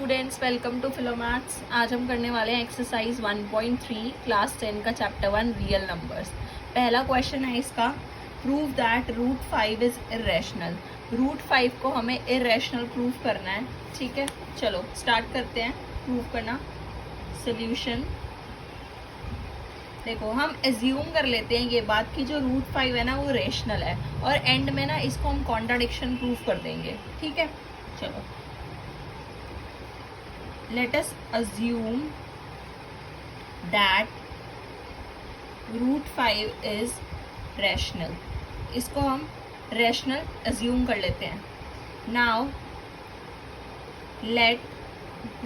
Students, welcome to फिलोमैथ्स। आज हम करने वाले हैं एक्सरसाइज 1.3 क्लास 10 का चैप्टर 1 रियल नंबर्स। पहला क्वेश्चन है इसका, prove that root 5 is irrational. Root 5 को हमें इरेशनल प्रूव करना है। ठीक है, चलो स्टार्ट करते हैं प्रूव करना। सोल्यूशन देखो, हम एज्यूम कर लेते हैं ये बात कि जो रूट 5 है ना वो रेशनल है, और एंड में ना इसको हम कॉन्ट्राडिक्शन प्रूव कर देंगे। ठीक है, चलो let us assume that root 5 is rational। इसको हम rational assume कर लेते हैं। now let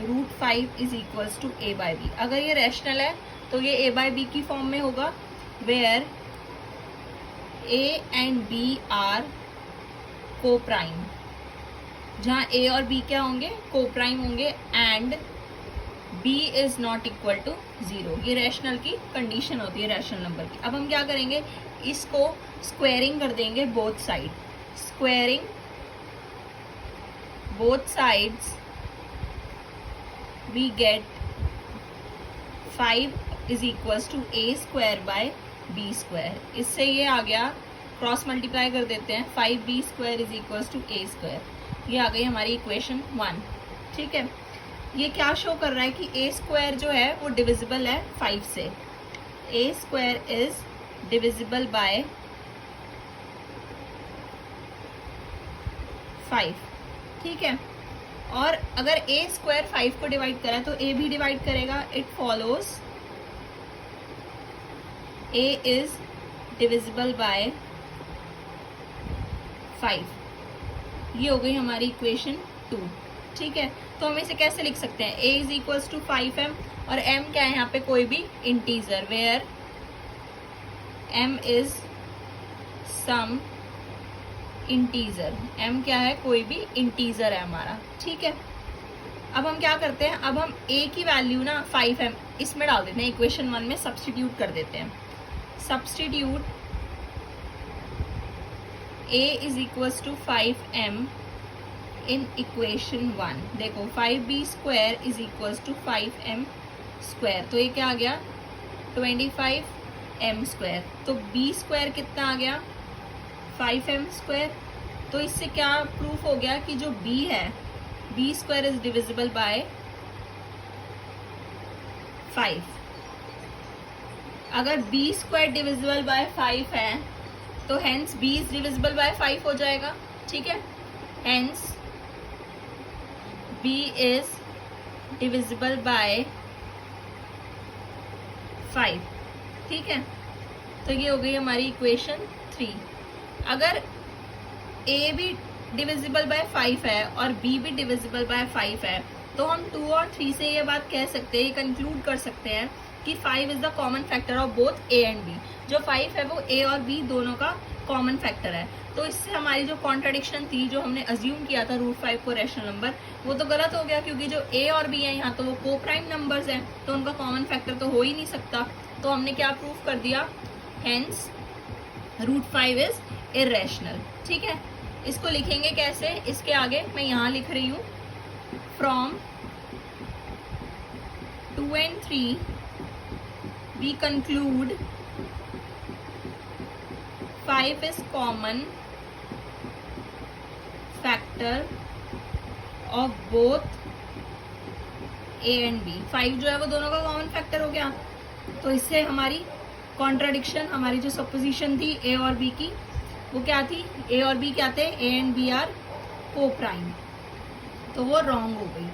root 5 is equals to a by b। अगर ये rational है तो ये a by b की फॉर्म में होगा, where a and b are co-prime। जहाँ a और b क्या होंगे, को प्राइम होंगे, and b is not equal to 0। ये रैशनल की कंडीशन होती है रैशनल नंबर की। अब हम क्या करेंगे, इसको स्क्वायरिंग कर देंगे both side. Squaring both sides we get 5 is equals to a square by b square. इससे ये आ गया, क्रॉस मल्टीप्लाई कर देते हैं, 5b square is equals to a square. ये आ गई हमारी इक्वेशन 1। ठीक है, ये क्या शो कर रहा है कि a स्क्वायर जो है वो डिविजिबल है 5 से। a square is divisible by 5। ठीक है, और अगर a स्क्वायर 5 को डिवाइड करा तो a भी डिवाइड करेगा। It follows a is divisible by 5। ये हो गई हमारी इक्वेशन 2। ठीक है, तो हम इसे कैसे लिख सकते हैं, a is equals to 5m, और m क्या है यहाँ पे, कोई भी integer, where m is some integer. m क्या है, कोई भी इंटीजर है हमारा। ठीक है, अब हम क्या करते हैं, अब हम a की वैल्यू ना 5m इसमें डाल देते हैं, इक्वेशन 1 में सब्स्टिट्यूट कर देते हैं। Substitute a is equals to 5m in equation 1। देखो 5b square is equals to 5m square, तो ये क्या आ गया 25m स्क्वायर। तो b स्क्वायर कितना आ गया 5m स्क्वायर। तो इससे क्या प्रूफ हो गया कि जो b है, b square is divisible by 5। अगर b स्क्वायर डिविजिबल बाय 5 है तो hence b is divisible by 5 हो जाएगा। ठीक है, hence b is divisible by 5। ठीक है, तो ये हो गई हमारी इक्वेशन 3। अगर a भी डिविजिबल बाय 5 है और b भी डिविजिबल बाय 5 है, तो हम 2 और 3 से ये बात कह सकते हैं, कंक्लूड कर सकते हैं कि 5 is the common factor of both a and b। जो 5 है वो a और b दोनों का कॉमन फैक्टर है। तो इससे हमारी जो कॉन्ट्राडिक्शन थी, जो हमने अज्यूम किया था रूट 5 को रैशनल नंबर, वो तो गलत हो गया, क्योंकि जो a और b है यहाँ तो वो को प्राइम नंबर्स हैं, तो उनका कॉमन फैक्टर तो हो ही नहीं सकता। तो हमने क्या प्रूफ कर दिया, हेंस रूट 5 इज इरेशनल। ठीक है, इसको लिखेंगे कैसे, इसके आगे मैं यहाँ लिख रही हूँ, from 2 and 3 we conclude 5 is common factor of both a and b। 5 जो है वो दोनों का कॉमन फैक्टर हो गया। तो इससे हमारी कॉन्ट्राडिक्शन, हमारी जो सपोजिशन थी a और b की, वो क्या थी, a और b क्या थे, a and b आर को प्राइम, तो वो रॉन्ग हो गई।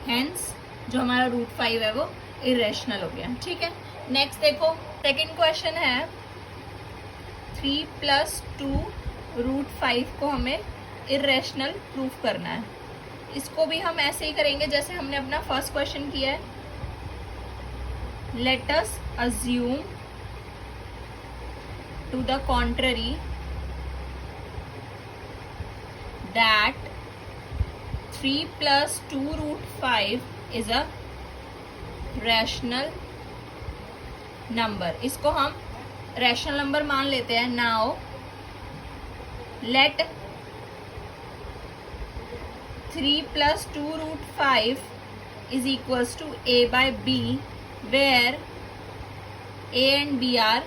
हेंस जो हमारा रूट 5 है वो इरेशनल हो गया। ठीक है, नेक्स्ट देखो, सेकंड क्वेश्चन है 3 + 2 रूट 5 को हमें इरेशनल प्रूफ करना है। इसको भी हम ऐसे ही करेंगे जैसे हमने अपना फर्स्ट क्वेश्चन किया है। Let us assume to the contrary that 3 + 2 root 5 is a rational number. इसको हम रैशनल नंबर मान लेते हैं। Now let 3 plus 2 root 5 is equals to a by b, where a and b are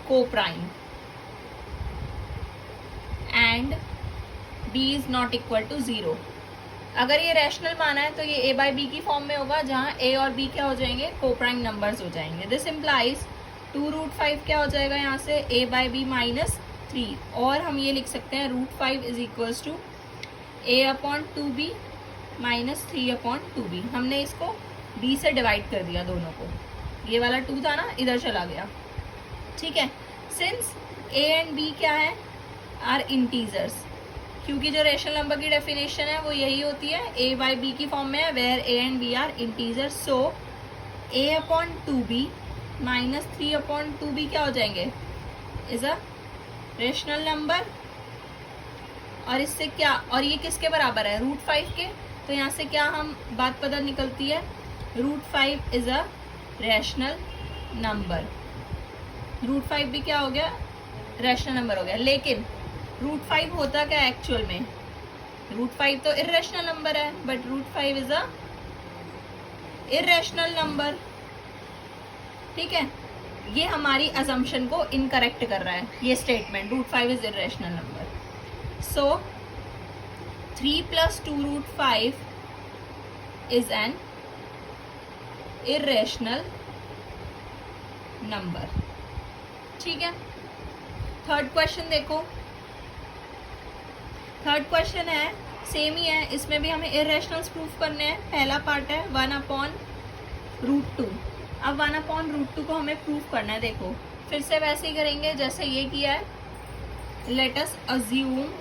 co-prime and b is not equal to 0. अगर ये rational माना है तो ये a बाई बी की फॉर्म में होगा, जहाँ a और b क्या हो जाएंगे, कोप्राइम नंबर्स हो जाएंगे. दिस इम्प्लाइज 2 रूट 5 क्या हो जाएगा यहाँ से, a बाई बी माइनस 3. और हम ये लिख सकते हैं root 5 is equals to a upon 2b minus 3 upon 2b. हमने इसको b से डिवाइड कर दिया दोनों को. ये वाला 2 था ना, इधर चला गया. ठीक है. सिंस a एंड b क्या है, आर इंटीजर्स, क्योंकि जो रेशनल नंबर की डेफिनेशन है वो यही होती है, a बाई बी की फॉर्म में है, where a and b are integers. So a upon 2b minus 3 upon 2b क्या हो जाएंगे, इज अ रेशनल नंबर. और इससे क्या, और ये किसके बराबर है, रूट 5 के. तो यहाँ से क्या हम बात पता निकलती है, root 5 is a rational number. Root 5 भी क्या हो गया, रैशनल नंबर हो गया. लेकिन रूट 5 होता क्या एक्चुअल में, रूट 5 तो इर्रेशनल नंबर है, but root 5 is a irrational number. ठीक है. ये हमारी अजम्पशन को इनकरेक्ट कर रहा है, ये statement, root 5 is irrational number. So 3 plus 2 root 5 is an irrational number. ठीक है. थर्ड क्वेश्चन देखो. थर्ड क्वेश्चन है, सेम ही है, इसमें भी हमें इर्रेशनल्स प्रूफ करने हैं. पहला पार्ट है 1 अपॉन रूट 2. अब 1 अपॉन रूट 2 को हमें प्रूफ करना है. देखो फिर से वैसे ही करेंगे जैसे ये किया है. Let us assume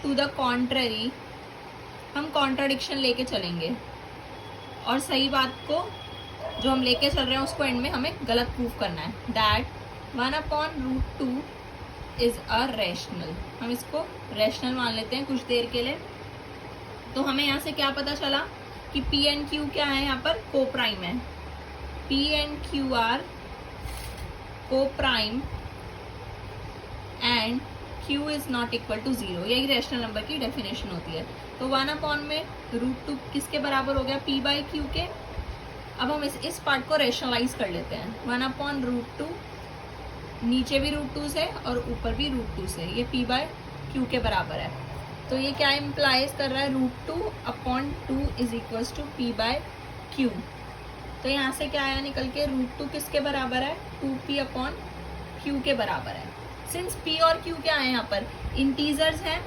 to the contrary, हम कॉन्ट्राडिक्शन लेके चलेंगे और सही बात को जो हम लेके चल रहे हैं उसको एंड में हमें गलत प्रूफ करना है. That 1 upon root 2 is a rational. हम इसको रैशनल मान लेते हैं कुछ देर के लिए. तो हमें यहाँ से क्या पता चला कि पी एंड क्यू क्या है, यहाँ पर को प्राइम है. P and Q are coprime and q is not equal to 0. यही रैशनल नंबर की डेफिनेशन होती है. तो 1 अपॉन में रूट 2 किसके बराबर हो गया, p बाई क्यू के. अब हम इस पार्ट को रैशनलाइज कर लेते हैं. 1 अपॉन रूट 2, नीचे भी रूट 2 से और ऊपर भी रूट 2 से, ये p बाई क्यू के बराबर है. तो ये क्या इम्प्लाइज कर रहा है, root 2 upon 2 is equals to p by Q. तो यहाँ से क्या आया निकल के, रूट 2 किसके बराबर है, 2p अपॉन क्यू के बराबर है. सिंस p और q क्या है, यहाँ पर इंटीजर्स हैं,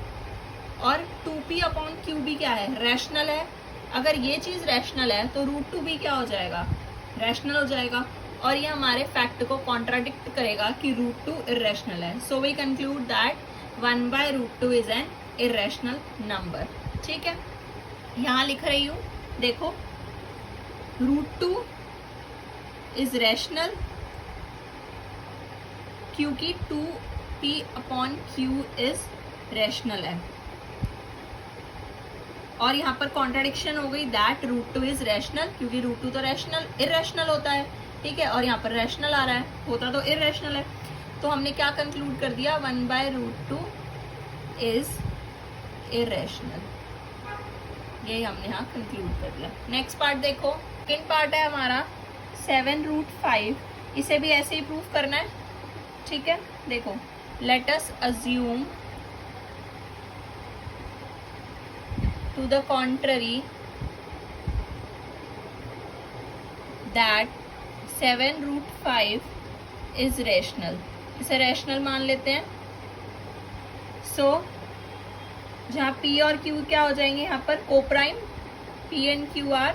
और 2p अपॉन क्यू भी क्या है, रैशनल है. अगर ये चीज़ रैशनल है तो रूट 2 भी क्या हो जाएगा, रैशनल हो जाएगा. और ये हमारे फैक्ट को कॉन्ट्राडिक्ट करेगा कि रूट 2 इर्रेशनल है. So we conclude that 1 by root 2 is an irrational number. ठीक है. यहाँ लिख रही हूँ, देखो रूट 2 इज रैशनल क्योंकि 2p upon Q is rational है. और यहाँ पर कॉन्ट्राडिक्शन हो गई, दैट रूट 2 इज रैशनल, क्योंकि रूट 2 तो रैशनल इर्रेशनल होता है. ठीक है. और यहाँ पर रैशनल आ रहा है, होता तो इर्रेशनल है. तो हमने क्या कंक्लूड कर दिया, 1 बाय रूट 2 इज इर्रेशनल. यही हमने यहाँ कंक्लूड कर दिया. नेक्स्ट पार्ट देखो. सेकेंड पार्ट है हमारा 7 रूट 5. इसे भी ऐसे ही प्रूफ करना है. ठीक है. देखो, let us assume to the contrary that 7 root 5 is rational. इसे रैशनल मान लेते हैं. सो जहाँ p और q क्या हो जाएंगे, यहाँ पर coprime, p and q are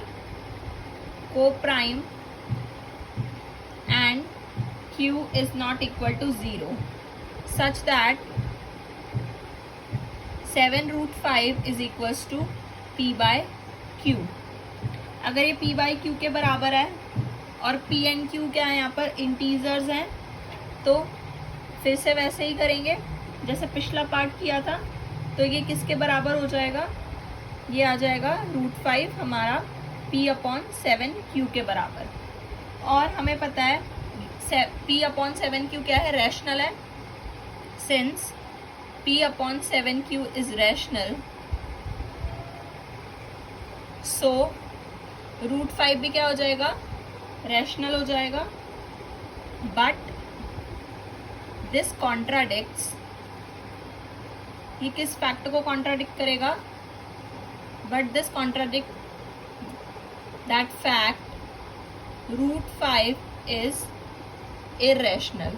coprime and q is not equal to 0 such that 7 root 5 is equals to p by q. अगर ये p by q के बराबर है और p and q क्या है, यहाँ पर इंटीजर्स हैं, तो फिर से वैसे ही करेंगे जैसे पिछला पार्ट किया था. तो ये किसके बराबर हो जाएगा, ये आ जाएगा रूट 5 हमारा p अपॉन 7 q के बराबर. और हमें पता है p अपॉन 7q क्या है, रैशनल है. Since p upon 7q is rational, so root 5 भी क्या हो जाएगा, रैशनल हो जाएगा, बट दिस कॉन्ट्राडिक्ट्स, ये किस फैक्ट को कॉन्ट्राडिक्ट करेगा, but this contradict that fact root 5 is irrational.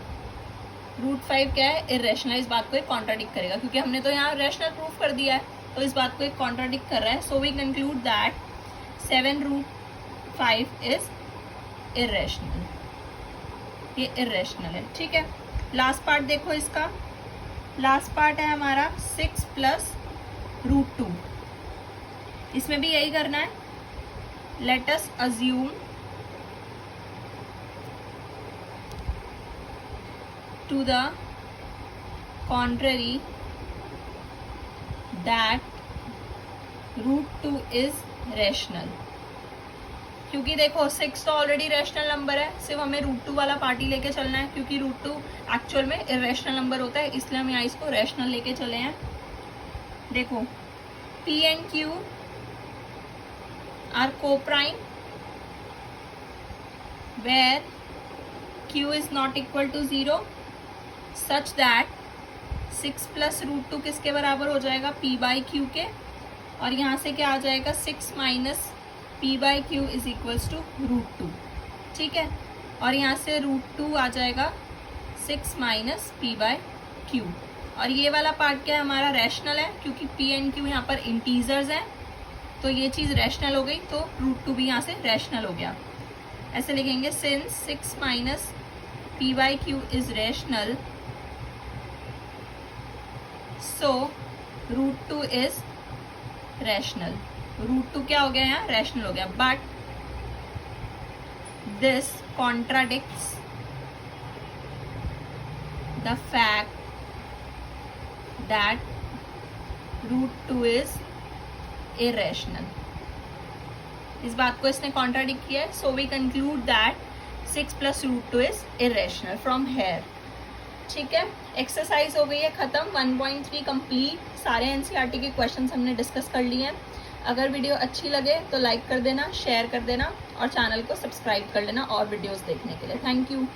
Root 5 क्या है, इरेशनल। इस बात को एक कॉन्ट्राडिक्ट करेगा, क्योंकि हमने तो यहाँ रैशनल प्रूफ कर दिया है, तो इस बात को एक कॉन्ट्राडिक्ट कर रहा है। So we conclude that 7 root 5 is irrational, ये इरेशनल है। ठीक है, लास्ट पार्ट देखो इसका। लास्ट पार्ट है हमारा 6 प्लस रूट 2। इसमें भी यही करना है। Let us assume to the contrary that root 2 is rational। क्योंकि देखो 6 तो ऑलरेडी रैशनल नंबर है, सिर्फ हमें रूट 2 वाला पार्ट ही लेके चलना है, क्योंकि रूट 2 एक्चुअल में इरेशनल नंबर होता है, इसलिए हम यहाँ इसको रैशनल लेके चले हैं। देखो P and Q are coprime where Q is not equal to 0 such that 6 plus root 2 किसके बराबर हो जाएगा, P बाई क्यू के, और यहाँ से क्या आ जाएगा 6 minus P by Q is equals to root 2। ठीक है, और यहाँ से रूट 2 आ जाएगा 6 माइनस P बाई क्यू, और ये वाला पार्ट क्या है हमारा, रैशनल है, क्योंकि P एंड Q यहाँ पर इंटीजर्स हैं, तो ये चीज़ रैशनल हो गई, तो रूट 2 भी यहाँ से रैशनल हो गया। ऐसे लिखेंगे since 6 minus P by Q is rational, so root 2 is rational. Root 2 क्या हो गया यहाँ, रैशनल हो गया, but this contradicts the fact that root 2 is irrational. इस बात को इसने कॉन्ट्राडिक्ट किया है, so we conclude that 6 plus root 2 is irrational from here. ठीक है, एक्सरसाइज हो गई है खत्म। 1.3 कंप्लीट। सारे एनसीईआरटी के क्वेश्चंस हमने डिस्कस कर लिए हैं। अगर वीडियो अच्छी लगे तो लाइक कर देना, शेयर कर देना और चैनल को सब्सक्राइब कर लेना और वीडियोस देखने के लिए। Thank you.